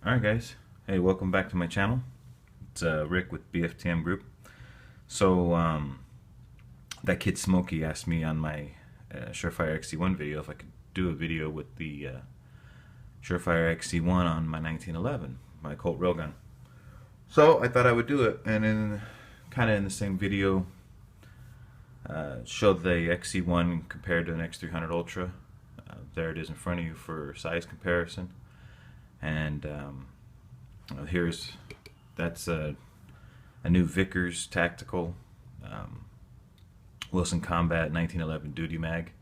Alright guys, hey, welcome back to my channel. It's Rick with BFTM Group. So ThatKidSmokey asked me on my Surefire XC1 video if I could do a video with the Surefire XC1 on my 1911, my Colt railgun. So I thought I would do it, and in kind of in the same video showed the XC1 compared to an X300 Ultra. There it is in front of you for size comparison. And that's a new Vickers Tactical Wilson Combat 1911 Duty Mag.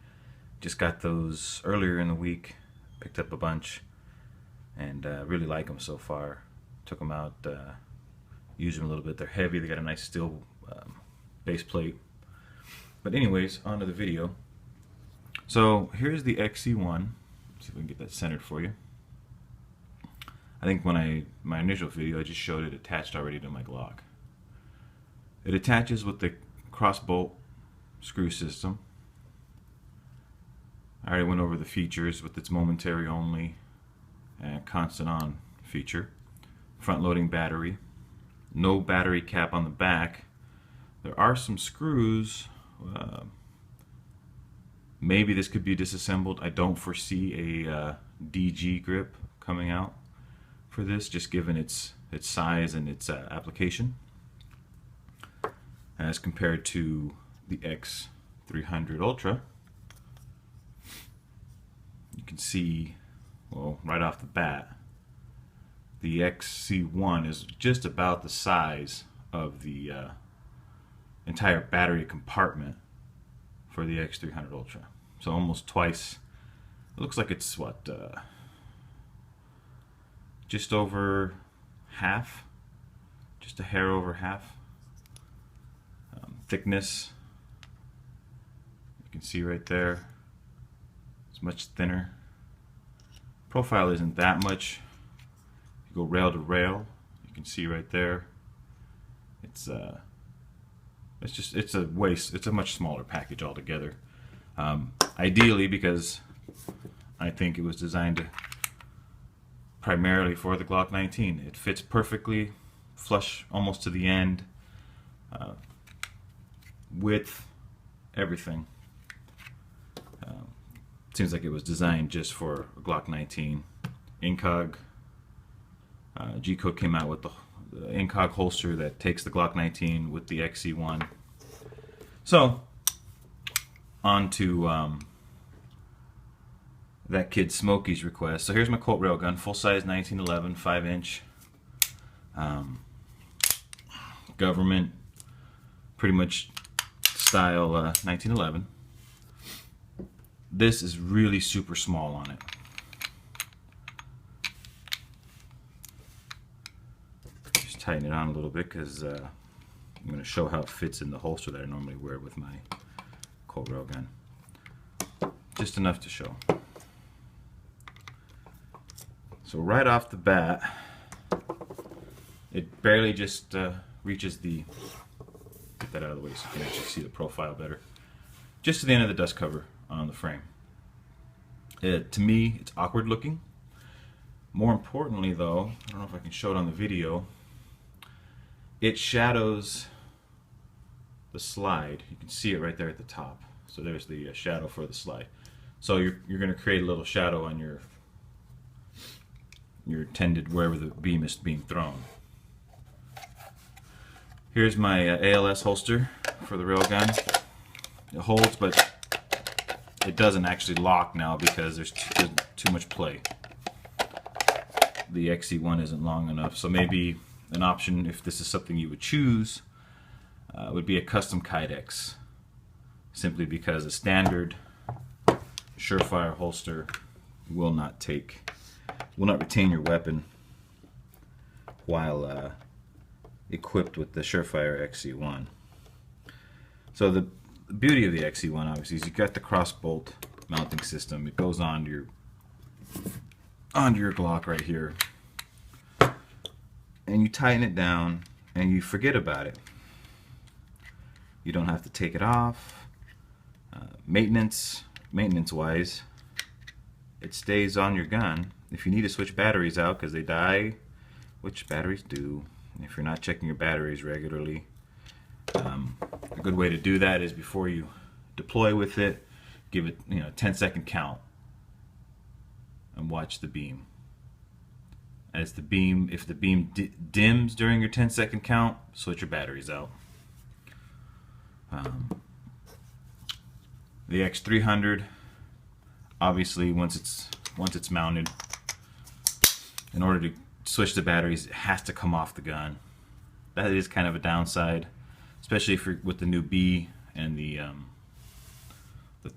Just got those earlier in the week, picked up a bunch, and really like them so far. Took them out, used them a little bit. They're heavy, they got a nice steel base plate. But anyways, on to the video. So here's the XC1. See if we can get that centered for you. I think when my initial video, I just showed it attached already to my Glock. It attaches with the cross bolt screw system. I already went over the features with its momentary only and constant on feature. Front loading battery. No battery cap on the back. There are some screws. Maybe this could be disassembled. I don't foresee a DG grip coming out for this, just given its size and its application as compared to the X300 Ultra. You can see, well, right off the bat, the XC1 is just about the size of the entire battery compartment for the X300 Ultra. So almost twice. It looks like it's what, just over half, just a hair over half. Thickness, you can see right there, it's much thinner. Profile isn't that much. You go rail to rail, you can see right there. It's a much smaller package altogether. Ideally, because I think it was designed to primarily for the Glock 19. It fits perfectly, flush almost to the end, width, everything. Seems like it was designed just for a Glock 19. Incog, G-Code came out with the Incog holster that takes the Glock 19 with the XC1. So, on to ThatKidSmokey's request. So here's my Colt railgun, full-size 1911, 5-inch, government, pretty much style 1911. This is really super small on it. Just tighten it on a little bit because I'm going to show how it fits in the holster that I normally wear with my Colt railgun. Just enough to show. So right off the bat, it barely just reaches the, get that out of the way so you can actually see the profile better, just to the end of the dust cover on the frame. To me, it's awkward looking. More importantly though, I don't know if I can show it on the video, it shadows the slide. You can see it right there at the top. So there's the shadow for the slide. So you're going to create a little shadow on your intended wherever the beam is being thrown. Here's my ALS holster for the railgun. It holds, but it doesn't actually lock now because there's too much play. The XC1 isn't long enough, so maybe an option, if this is something you would choose, would be a custom Kydex, simply because a standard Surefire holster will not retain your weapon while equipped with the Surefire XC1. So the beauty of the XC1 obviously is you've got the cross bolt mounting system. It goes onto your Glock right here, and you tighten it down and you forget about it. You don't have to take it off. Maintenance wise, it stays on your gun if you need to switch batteries out because they die, which batteries do, if you're not checking your batteries regularly, a good way to do that is before you deploy with it, give it, you know, a 10-second count and watch the beam. As the beam, if the beam dims during your 10-second count, switch your batteries out. The X300, obviously, once it's mounted, in order to switch the batteries, it has to come off the gun. That is kind of a downside, especially if you're with the new B and the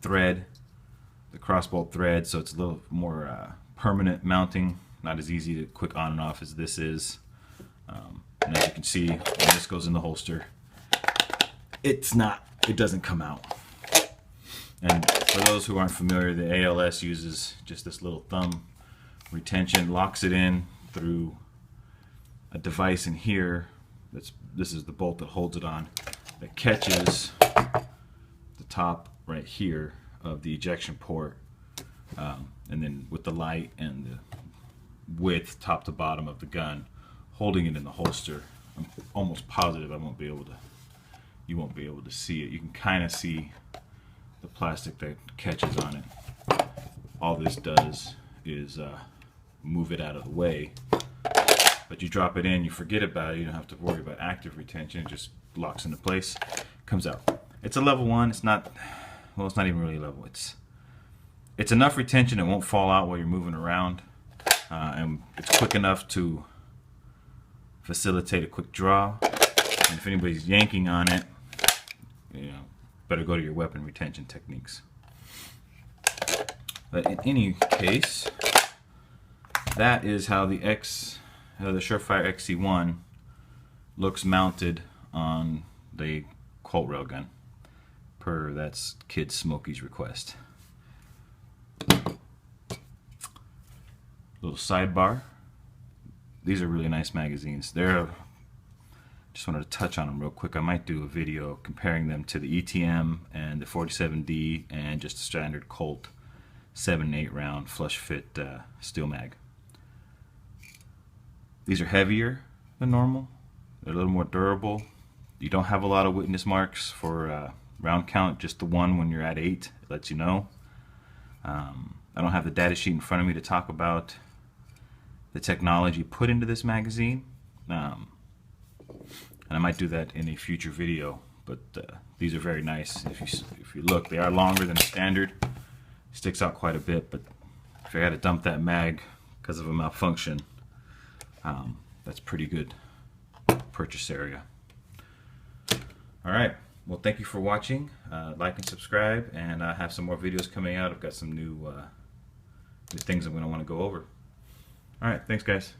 thread, the crossbolt thread. So it's a little more permanent mounting, not as easy to quick on and off as this is. And as you can see, when this goes in the holster, it doesn't come out. And for those who aren't familiar, the ALS uses just this little thumb retention, locks it in through a device in here. This is the bolt that holds it on, that catches the top right here of the ejection port, and then with the light and the width top to bottom of the gun, holding it in the holster. I'm almost positive you won't be able to see it. You can kind of see the plastic that catches on it. All this does is move it out of the way. But you drop it in, you forget about it, you don't have to worry about active retention, it just locks into place, comes out. It's a level 1, it's not even really level. It's enough retention, it won't fall out while you're moving around, and it's quick enough to facilitate a quick draw. And if anybody's yanking on it, you know, better go to your weapon retention techniques. But in any case, that is how the Surefire XC1 looks mounted on the Colt railgun, per that's ThatKidSmokey's request. Little sidebar. These are really nice magazines. Just wanted to touch on them real quick. I might do a video comparing them to the ETM and the 47D and just a standard Colt 7-8 round flush fit steel mag. These are heavier than normal. They're a little more durable. You don't have a lot of witness marks for round count, just the one when you're at 8. It lets you know. I don't have the data sheet in front of me to talk about the technology put into this magazine. And I might do that in a future video, but these are very nice. If you look, they are longer than standard. Sticks out quite a bit, but if I had to dump that mag because of a malfunction, that's pretty good purchase area. Alright, well, thank you for watching. Like and subscribe, and I have some more videos coming out. I've got some new things I'm going to want to go over. Alright, thanks guys.